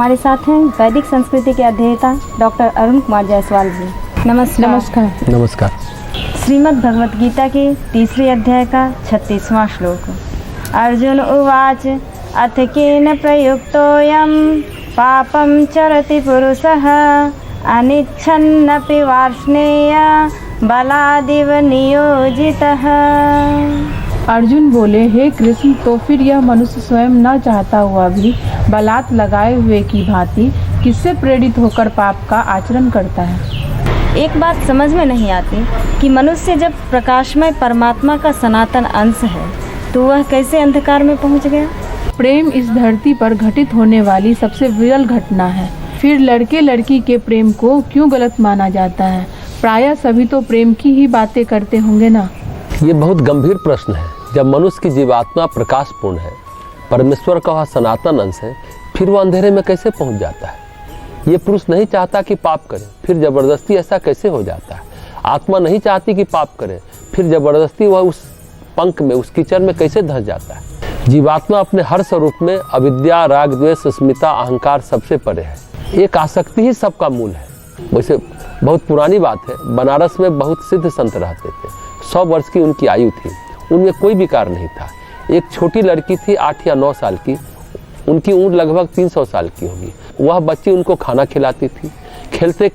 हमारे साथ हैं वैदिक संस्कृति के अध्येता डॉक्टर अरुण कुमार जायसवाल जी। नमस्कार। नमस्कार। नमस्कार। श्रीमद् भगवत गीता के 3 अध्याय का 36वां श्लोक। अर्जुन उवाच अथ केन प्रयुक्तोऽयं पापं चरति पुरुषः अनिच्छन्नपि वार्ष्णेय बलादिव नियोजितः। अर्जुन बोले, हे कृष्ण, तो फिर यह मनुष्य स्वयं न चाहता हुआ भी बलात् लगाए हुए की भांति किससे प्रेरित होकर पाप का आचरण करता है। एक बात समझ में नहीं आती कि मनुष्य जब प्रकाशमय परमात्मा का सनातन अंश है तो वह कैसे अंधकार में पहुंच गया। प्रेम इस धरती पर घटित होने वाली सबसे विरल घटना है। फिर लड़के लड़की के प्रेम को क्यों गलत माना जाता है। प्रायः सभी तो प्रेम की ही बातें करते होंगे ना। ये बहुत गंभीर प्रश्न है। जब मनुष्य की जीवात्मा प्रकाशपूर्ण है, परमेश्वर का वह सनातन अंश है, फिर वह अंधेरे में कैसे पहुंच जाता है। ये पुरुष नहीं चाहता कि पाप करे, फिर जबरदस्ती ऐसा कैसे हो जाता है। आत्मा नहीं चाहती कि पाप करे, फिर जबरदस्ती वह उस पंख में, उस कीचड़ में कैसे धंस जाता है। जीवात्मा अपने हर स्वरूप में अविद्या, राग, द्वेष, अस्मिता, अहंकार सबसे परे है। एक आसक्ति ही सबका मूल है। वैसे बहुत पुरानी बात है, बनारस में बहुत सिद्ध संत रहते थे। 100 वर्ष की उनकी आयु थी, उनमें कोई विकार नहीं था। एक छोटी लड़की थी 8 या 9 साल की, उनकी उम्र लगभग 300 साल की होगी। वह बच्ची उनको खाना खिलाती थी, खेलते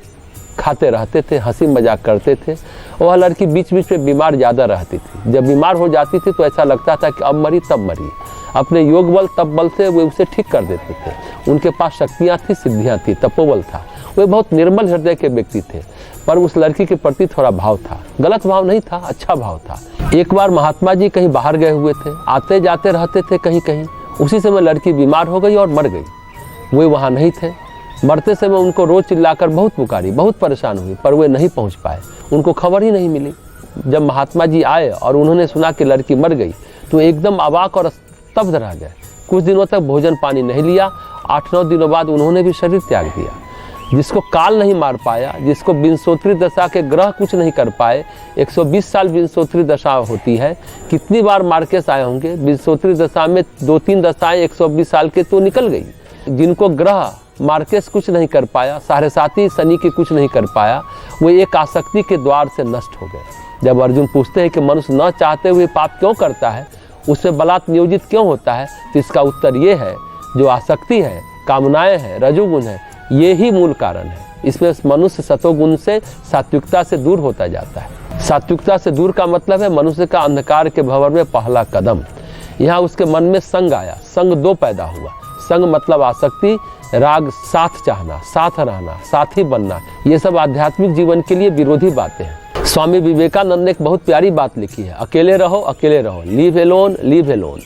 खाते रहते थे, हंसी मजाक करते थे। वह लड़की बीच बीच में बीमार ज़्यादा रहती थी। जब बीमार हो जाती थी तो ऐसा लगता था कि अब मरी तब मरी। अपने योग बल तप बल से वे उसे ठीक कर देते थे। उनके पास शक्तियाँ थी, सिद्धियाँ थी, तपोबल था। वे बहुत निर्मल हृदय के व्यक्ति थे, पर उस लड़की के प्रति थोड़ा भाव था। गलत भाव नहीं था, अच्छा भाव था। एक बार महात्मा जी कहीं बाहर गए हुए थे, आते जाते रहते थे कहीं कहीं। उसी समय लड़की बीमार हो गई और मर गई। वे वहाँ नहीं थे। मरते समय उनको रोज चिल्लाकर बहुत पुकारी, बहुत परेशान हुई, पर वे नहीं पहुँच पाए। उनको खबर ही नहीं मिली। जब महात्मा जी आए और उन्होंने सुना कि लड़की मर गई तो एकदम अवाक और स्तब्ध रह गए। कुछ दिनों तक भोजन पानी नहीं लिया। 8-9 दिनों बाद उन्होंने भी शरीर त्याग दिया। जिसको काल नहीं मार पाया, जिसको विंशोत्तरी दशा के ग्रह कुछ नहीं कर पाए। 120 साल विंशोत्तरी दशा होती है। कितनी बार मार्केस आए होंगे। विंशोत्तरी दशा में 2-3 दशाएं 120 साल के तो निकल गई। जिनको ग्रह मार्केस कुछ नहीं कर पाया, साढ़े साथी शनि की कुछ नहीं कर पाया, वो एक आसक्ति के द्वार से नष्ट हो गए। जब अर्जुन पूछते हैं कि मनुष्य न चाहते हुए पाप क्यों करता है, उसमें बलात् नियोजित क्यों होता है, तो इसका उत्तर ये है, जो आसक्ति है, कामनाएं हैं, रजोगुण है, ये ही मूल कारण है। इसमें मनुष्य सतोगुण से, सात्विकता से दूर होता जाता है। सात्विकता से दूर का मतलब है मनुष्य का अंधकार के भंवर में पहला कदम। यहाँ उसके मन में संग आया। संग 2 पैदा हुआ। संग मतलब आसक्ति, राग साथ चाहना, साथ रहना, साथी बनना। ये सब आध्यात्मिक जीवन के लिए विरोधी बातें हैं। स्वामी विवेकानंद ने एक बहुत प्यारी बात लिखी है, अकेले रहो, अकेले रहो, लीव एलोन, लीव एलोन।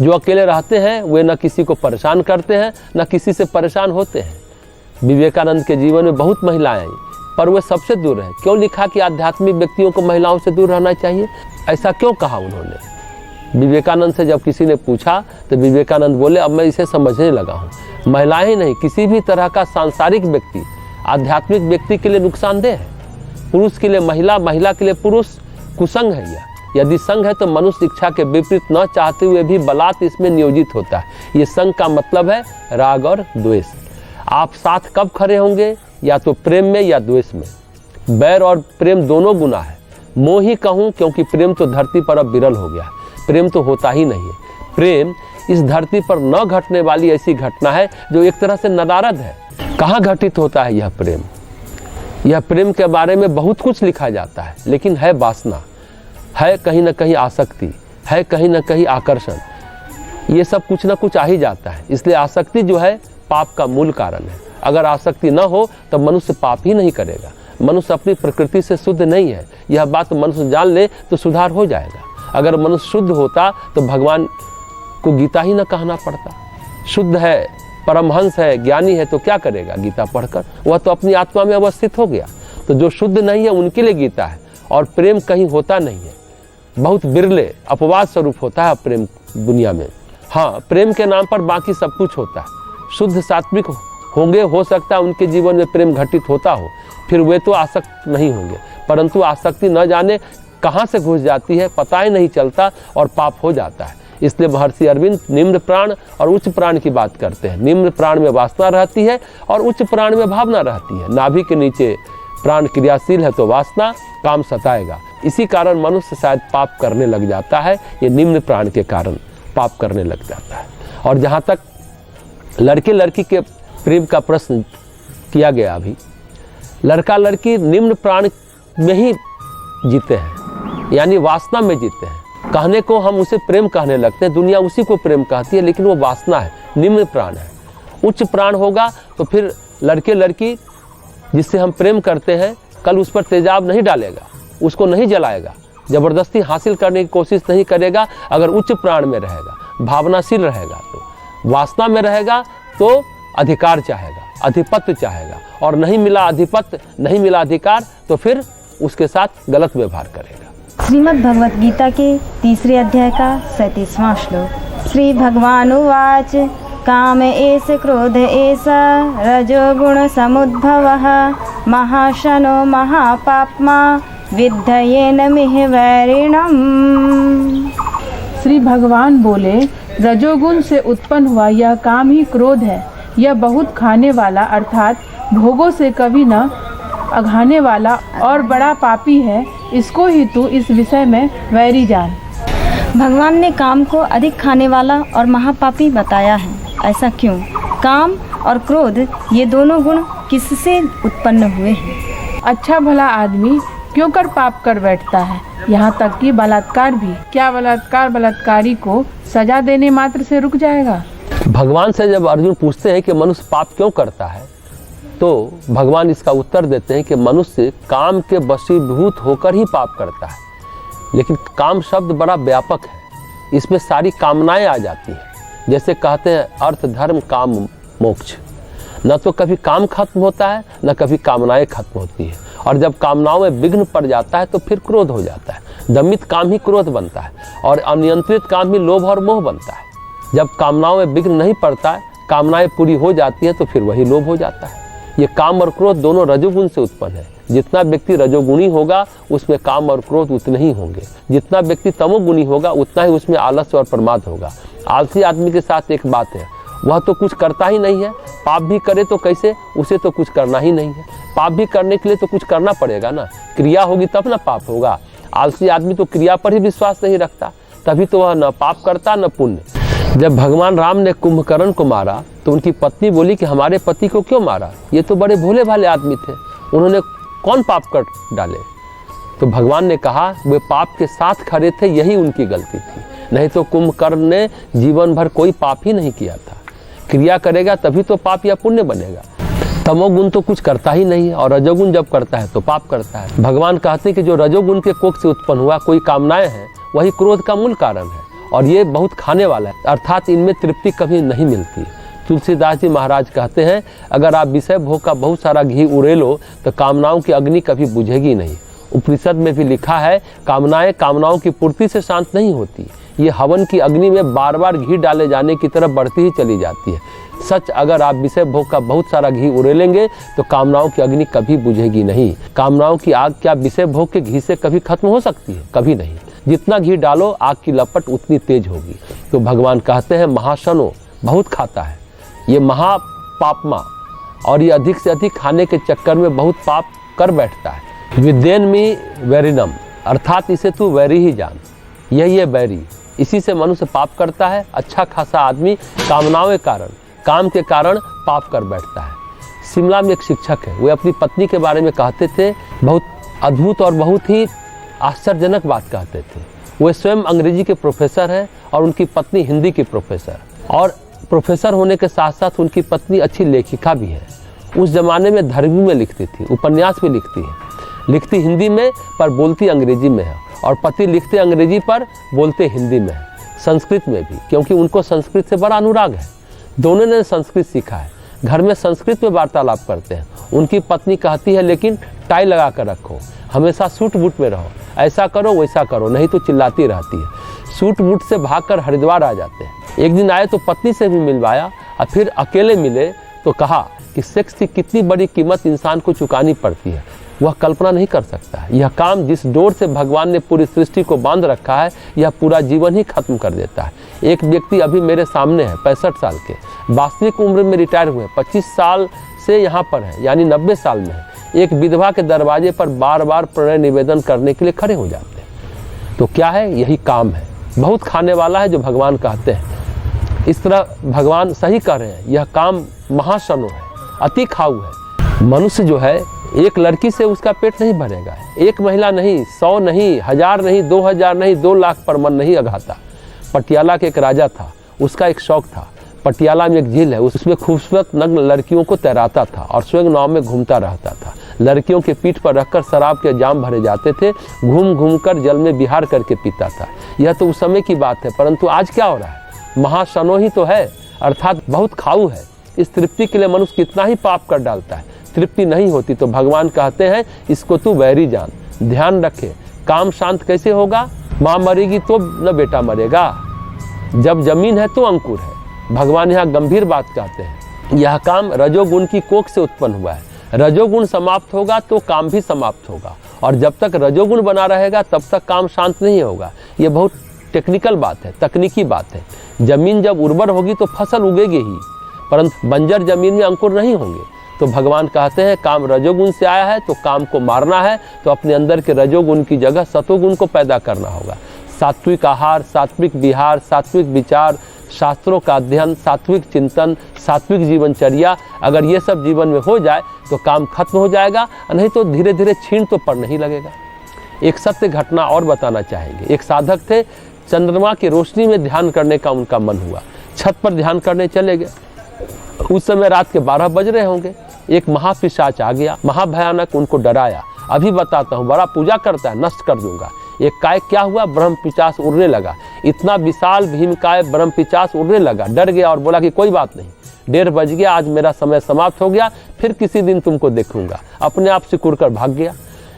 जो अकेले रहते हैं वे न किसी को परेशान करते हैं, न किसी से परेशान होते हैं। विवेकानंद के जीवन में बहुत महिलाएं आई, पर वे सबसे दूर रहे। क्यों लिखा कि आध्यात्मिक व्यक्तियों को महिलाओं से दूर रहना चाहिए? ऐसा क्यों कहा उन्होंने? विवेकानंद से जब किसी ने पूछा तो विवेकानंद बोले, अब मैं इसे समझने लगा हूँ। महिलाएं ही नहीं, किसी भी तरह का सांसारिक व्यक्ति आध्यात्मिक व्यक्ति के लिए नुकसानदेह है। पुरुष के लिए महिला, महिला के लिए पुरुष कुसंग है। यदि संग है तो मनुष्य इच्छा के विपरीत न चाहते हुए भी बलात् इसमें नियोजित होता है। ये संग का मतलब है राग और द्वेष। आप साथ कब खड़े होंगे? या तो प्रेम में या द्वेष में। बैर और प्रेम दोनों गुना है। मोह ही कहूँ, क्योंकि प्रेम तो धरती पर अब विरल हो गया है। प्रेम तो होता ही नहीं है। प्रेम इस धरती पर न घटने वाली ऐसी घटना है जो एक तरह से नदारद है। कहाँ घटित होता है यह प्रेम? यह प्रेम के बारे में बहुत कुछ लिखा जाता है, लेकिन है वासना, है कहीं न कहीं आसक्ति, है कहीं न कहीं आकर्षण। ये सब कुछ न कुछ आ ही जाता है। इसलिए आसक्ति जो है पाप का मूल कारण है। अगर आसक्ति न हो तो मनुष्य पाप ही नहीं करेगा। मनुष्य अपनी प्रकृति से शुद्ध नहीं है। यह बात मनुष्य जान ले तो सुधार हो जाएगा। अगर मनुष्य शुद्ध होता तो भगवान को गीता ही न कहना पड़ता। शुद्ध है, परमहंस है, ज्ञानी है, तो क्या करेगा गीता पढ़कर? वह तो अपनी आत्मा में अवस्थित हो गया। तो जो शुद्ध नहीं है उनके लिए गीता है। और प्रेम कहीं होता नहीं है, बहुत बिरले अपवाद स्वरूप होता है प्रेम दुनिया में। हाँ, प्रेम के नाम पर बाकी सब कुछ होता है। शुद्ध सात्विक होंगे, हो सकता है उनके जीवन में प्रेम घटित होता हो, फिर वे तो आसक्त नहीं होंगे। परंतु आसक्ति न जाने कहाँ से घुस जाती है, पता ही नहीं चलता और पाप हो जाता है। इसलिए महर्षि अरविंद निम्न प्राण और उच्च प्राण की बात करते हैं। निम्न प्राण में वासना रहती है और उच्च प्राण में भावना रहती है। नाभि के नीचे प्राण क्रियाशील है तो वासना काम सताएगा। इसी कारण मनुष्य शायद पाप करने लग जाता है, ये निम्न प्राण के कारण पाप करने लग जाता है। और जहाँ तक लड़के लड़की के प्रेम का प्रश्न किया गया, अभी लड़का लड़की निम्न प्राण में ही जीते हैं, यानी वासना में जीते हैं। कहने को हम उसे प्रेम कहने लगते हैं, दुनिया उसी को प्रेम कहती है, लेकिन वो वासना है, निम्न प्राण है। उच्च प्राण होगा तो फिर लड़के लड़की जिससे हम प्रेम करते हैं कल उस पर तेजाब नहीं डालेगा, उसको नहीं जलाएगा, जबरदस्ती हासिल करने की कोशिश नहीं करेगा। अगर उच्च प्राण में रहेगा, भावनाशील रहेगा, तो वासना में रहेगा तो अधिकार चाहेगा, अधिपत्य चाहेगा, और नहीं मिला अधिपत्य, नहीं मिला अधिकार तो फिर उसके साथ गलत व्यवहार करेगा। श्रीमद् भगवत गीता के 3 अध्याय का 37वां श्लोक। श्री भगवान उवाच काम एष क्रोध एष रजोगुण समुद्भवः महाशनो महापाप्मा विद्धयेन मिह वैरिणम्। श्री भगवान बोले, रजोगुण से उत्पन्न हुआ यह काम ही क्रोध है। यह बहुत खाने वाला अर्थात भोगों से कभी न अघाने वाला और बड़ा पापी है। इसको ही तू इस विषय में वैरी जान। भगवान ने काम को अधिक खाने वाला और महापापी बताया है। ऐसा क्यों? काम और क्रोध ये दोनों गुण किससे उत्पन्न हुए हैं? अच्छा भला आदमी क्यों कर पाप कर बैठता है, यहाँ तक कि बलात्कार भी। क्या बलात्कार बलात्कारी को सजा देने मात्र से रुक जाएगा? भगवान से जब अर्जुन पूछते हैं कि मनुष्य पाप क्यों करता है, तो भगवान इसका उत्तर देते हैं कि मनुष्य काम के वशीभूत होकर ही पाप करता है। लेकिन काम शब्द बड़ा व्यापक है, इसमें सारी कामनाएं आ जाती हैं। जैसे कहते हैं अर्थ धर्म काम मोक्ष, न तो कभी काम खत्म होता है न कभी कामनाएं खत्म होती है। और जब कामनाओं में विघ्न पड़ जाता है तो फिर क्रोध हो जाता है। दमित काम ही क्रोध बनता है और अनियंत्रित काम ही लोभ और मोह बनता है। जब कामनाओं में विघ्न नहीं पड़ता है, कामनाएं पूरी हो जाती हैं तो फिर वही लोभ हो जाता है। ये काम और क्रोध दोनों रजोगुण से उत्पन्न है। जितना व्यक्ति रजोगुणी होगा उसमें काम और क्रोध उतने ही होंगे। जितना व्यक्ति तमोगुणी होगा उतना ही उसमें आलस्य और प्रमाद होगा। आलसी आदमी के साथ एक बात है, वह तो कुछ करता ही नहीं है। पाप भी करे तो कैसे, उसे तो कुछ करना ही नहीं है। पाप भी करने के लिए तो कुछ करना पड़ेगा ना, क्रिया होगी तब ना पाप होगा। आलसी आदमी तो क्रिया पर ही विश्वास नहीं रखता, तभी तो वह न पाप करता न पुण्य। जब भगवान राम ने कुंभकर्ण को मारा तो उनकी पत्नी बोली कि हमारे पति को क्यों मारा, ये तो बड़े भोले भाले आदमी थे, उन्होंने कौन पाप कर डाले। तो भगवान ने कहा वे पाप के साथ खड़े थे, यही उनकी गलती थी। नहीं तो कुंभकर्ण ने जीवन भर कोई पाप ही नहीं किया था। क्रिया करेगा तभी तो पाप या पुण्य बनेगा। तमोगुण तो कुछ करता ही नहीं है और रजोगुण जब करता है तो पाप करता है। भगवान कहते हैं कि जो रजोगुण के कोख से उत्पन्न हुआ कोई कामनाएं हैं वही क्रोध का मूल कारण है और ये बहुत खाने वाला है, अर्थात इनमें तृप्ति कभी नहीं मिलती। तुलसीदास जी महाराज कहते हैं अगर आप विषय भोग का बहुत सारा घी उड़ेलो तो कामनाओं की अग्नि कभी बुझेगी नहीं। उपनिषद में भी लिखा है कामनाएं कामनाओं की पूर्ति से शांत नहीं होती, ये हवन की अग्नि में बार बार घी डाले जाने की तरफ बढ़ती ही चली जाती है। सच अगर आप विषय भोग का बहुत सारा घी उड़ेलेंगे तो कामनाओं की अग्नि कभी बुझेगी नहीं। कामनाओं की आग क्या विषय भोग के घी से कभी खत्म हो सकती है? कभी नहीं। जितना घी डालो आग की लपट उतनी तेज होगी। तो भगवान कहते हैं महाशनो बहुत खाता है, ये महापापमा, और ये अधिक से अधिक खाने के चक्कर में बहुत पाप कर बैठता है। विद्येन में वैरिनम, अर्थात इसे तू वैरी ही जान, यही है वैरी। इसी से मनुष्य पाप करता है। अच्छा खासा आदमी कामनाओं के कारण, काम के कारण पाप कर बैठता है। शिमला में एक शिक्षक है, वे अपनी पत्नी के बारे में कहते थे, बहुत अद्भुत और बहुत ही आश्चर्यजनक बात कहते थे। वे स्वयं अंग्रेजी के प्रोफेसर हैं और उनकी पत्नी हिंदी की प्रोफेसर, और प्रोफेसर होने के साथ साथ उनकी पत्नी अच्छी लेखिका भी है। उस जमाने में धर्मी में लिखती थी, उपन्यास भी लिखती है, लिखती हिंदी में पर बोलती अंग्रेजी में है, और पति लिखते अंग्रेजी पर बोलते हिंदी में है, संस्कृत में भी, क्योंकि उनको संस्कृत से बड़ा अनुराग है। दोनों ने संस्कृत सीखा है, घर में संस्कृत में वार्तालाप करते हैं। उनकी पत्नी कहती है लेकिन टाई लगा कर रखो, हमेशा सूट बूट में रहो, ऐसा करो वैसा करो, नहीं तो चिल्लाती रहती है। सूट बूट से भागकर हरिद्वार आ जाते हैं। एक दिन आए तो पत्नी से भी मिलवाया और फिर अकेले मिले तो कहा कि सेक्स की कितनी बड़ी कीमत इंसान को चुकानी पड़ती है। वह कल्पना नहीं कर सकता। यह काम जिस डोर से भगवान ने पूरी सृष्टि को बांध रखा है, यह पूरा जीवन ही खत्म कर देता है। एक व्यक्ति अभी मेरे सामने है, 65 साल के, वास्तविक उम्र में रिटायर हुए, 25 साल से यहाँ पर है, यानी 90 साल में है। एक विधवा के दरवाजे पर बार बार प्रणय निवेदन करने के लिए खड़े हो जाते हैं। तो क्या है? यही काम है। बहुत खाने वाला है जो भगवान कहते हैं। इस तरह भगवान सही कह रहे हैं, यह काम महाशनो है, अति खाऊ है। मनुष्य जो है, एक लड़की से उसका पेट नहीं भरेगा। एक महिला नहीं, 100 नहीं, 1000 नहीं, 2000 नहीं, 2 लाख पर मन नहीं अघाता। पटियाला के एक राजा था, उसका एक शौक था। पटियाला में एक झील है, उसमें खूबसूरत नग्न लड़कियों को तैराता था और स्वयं नाव में घूमता रहता था। लड़कियों के पीठ पर रखकर शराब के जाम भरे जाते थे, घूम घूम कर जल में विहार करके पीता था। यह तो उस समय की बात है, परंतु आज क्या हो रहा है? महाशनो ही तो है, अर्थात बहुत खाऊ है। इस तृप्ति के लिए मनुष्य कितना ही पाप कर डालता है, तृप्ति नहीं होती। तो भगवान कहते हैं, इसको तू वैरी जान, ध्यान रखे। काम शांत कैसे होगा? माँ मरेगी तो न बेटा मरेगा, जब जमीन है तो अंकुर है। भगवान यहाँ गंभीर बात कहते हैं। यह काम रजोगुण की कोख से उत्पन्न हुआ है। रजोगुण समाप्त होगा तो काम भी समाप्त होगा, और जब तक रजोगुण बना रहेगा तब तक काम शांत नहीं होगा। ये बहुत टेक्निकल बात है, तकनीकी बात है। जमीन जब उर्वर होगी तो फसल उगेगी ही, परंतु बंजर जमीन में अंकुर नहीं होंगे। तो भगवान कहते हैं, काम रजोगुण से आया है तो काम को मारना है, तो अपने अंदर के रजोगुण की जगह सतोगुण को पैदा करना होगा। सात्विक आहार, सात्विक विहार, सात्विक विचार, शास्त्रों का अध्ययन, सात्विक चिंतन, सात्विक जीवनचर्या, अगर ये सब जीवन में हो जाए तो काम खत्म हो जाएगा, नहीं तो धीरे धीरे छीण तो पड़ नहीं लगेगा। एक सत्य घटना और बताना चाहेंगे। एक साधक थे, चंद्रमा की रोशनी में ध्यान करने का उनका मन हुआ। छत पर ध्यान करने चले गए। उस समय रात के 12 बज रहे होंगे। एक महापिशाच आ गया, महाभयानक, उनको डराया। अभी बताता हूँ, बड़ा पूजा करता है, नष्ट कर दूंगा। एक काय क्या हुआ? ब्रह्म पिशाच उड़ने लगा। इतना विशाल भीमकाय ब्रह्म पिशाच उड़ने लगा। डर गया और बोला कि कोई बात नहीं, 1:30 बज गया, आज मेरा समय समाप्त हो गया, फिर किसी दिन तुमको देखूंगा। अपने आप से कुड़कर भाग गया।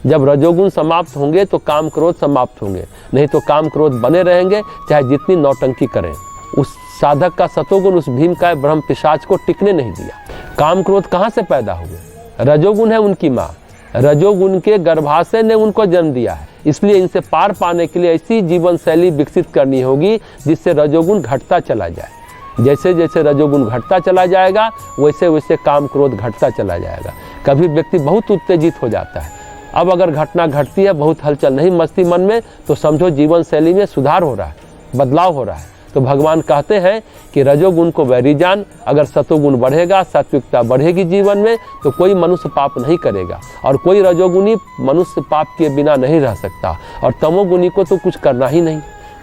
जब रजोगुण समाप्त होंगे तो काम क्रोध समाप्त होंगे, नहीं तो काम क्रोध बने रहेंगे, चाहे जितनी नौटंकी करें। उस साधक का सतोगुण उस भीमकाय ब्रह्म पिशाच को टिकने नहीं दिया। काम क्रोध कहाँ से पैदा हुए? रजोगुण है उनकी माँ, रजोगुण के गर्भाशय ने उनको जन्म दिया है। इसलिए इनसे पार पाने के लिए ऐसी जीवन शैली विकसित करनी होगी जिससे रजोगुण घटता चला जाए। जैसे जैसे रजोगुण घटता चला जाएगा, वैसे वैसे काम क्रोध घटता चला जाएगा। कभी व्यक्ति बहुत उत्तेजित हो जाता है। अब अगर घटना घटती है, बहुत हलचल नहीं मचती मन में, तो समझो जीवन शैली में सुधार हो रहा है, बदलाव हो रहा है। तो भगवान कहते हैं कि रजोगुण को वैरी जान। अगर सतोगुण बढ़ेगा, सात्विकता बढ़ेगी जीवन में, तो कोई मनुष्य पाप नहीं करेगा, और कोई रजोगुणी मनुष्य पाप के बिना नहीं रह सकता, और तमोगुणी को तो कुछ करना ही नहीं।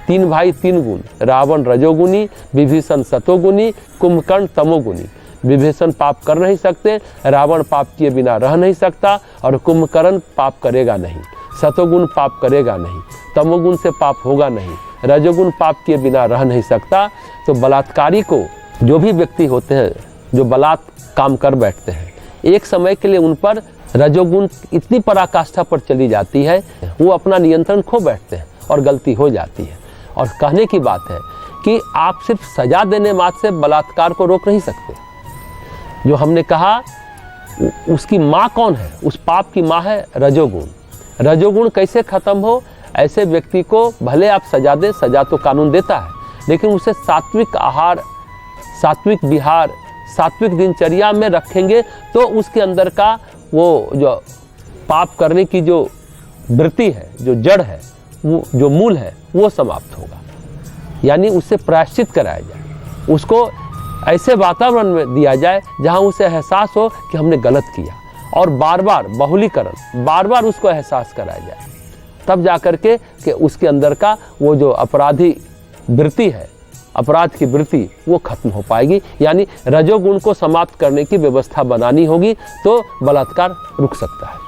3 भाई 3 गुण, रावण रजोगुणी, विभीषण सतोगुणी, कुंभकर्ण तमोगुणी। विभीषण पाप कर नहीं सकते, रावण पाप किए बिना रह नहीं सकता, और कुंभकर्ण पाप करेगा नहीं। सतोगुण पाप करेगा नहीं, तमोगुण से पाप होगा नहीं, रजोगुण पाप किए बिना रह नहीं सकता। तो बलात्कारी को, जो भी व्यक्ति होते हैं जो बलात् काम कर बैठते हैं, एक समय के लिए उन पर रजोगुण इतनी पराकाष्ठा पर चली जाती है, वो अपना नियंत्रण खो बैठते हैं और गलती हो जाती है। और कहने की बात है कि आप सिर्फ सजा देने मात्र से बलात्कार को रोक नहीं सकते। जो हमने कहा, उसकी माँ कौन है? उस पाप की माँ है रजोगुण। रजोगुण कैसे खत्म हो? ऐसे व्यक्ति को भले आप सजा दें, सजा तो कानून देता है, लेकिन उसे सात्विक आहार, सात्विक विहार, सात्विक दिनचर्या में रखेंगे तो उसके अंदर का वो जो पाप करने की जो वृत्ति है, जो जड़ है, वो जो मूल है, वो समाप्त होगा। यानी उससे प्रायश्चित कराया जाए, उसको ऐसे वातावरण में दिया जाए जहां उसे एहसास हो कि हमने गलत किया, और बार बार बहुलीकरण, बार बार उसको एहसास कराया जाए। तब जाकर के कि उसके अंदर का वो जो अपराधी वृत्ति है, अपराध की वृत्ति, वो खत्म हो पाएगी। यानी रजोगुण को समाप्त करने की व्यवस्था बनानी होगी, तो बलात्कार रुक सकता है।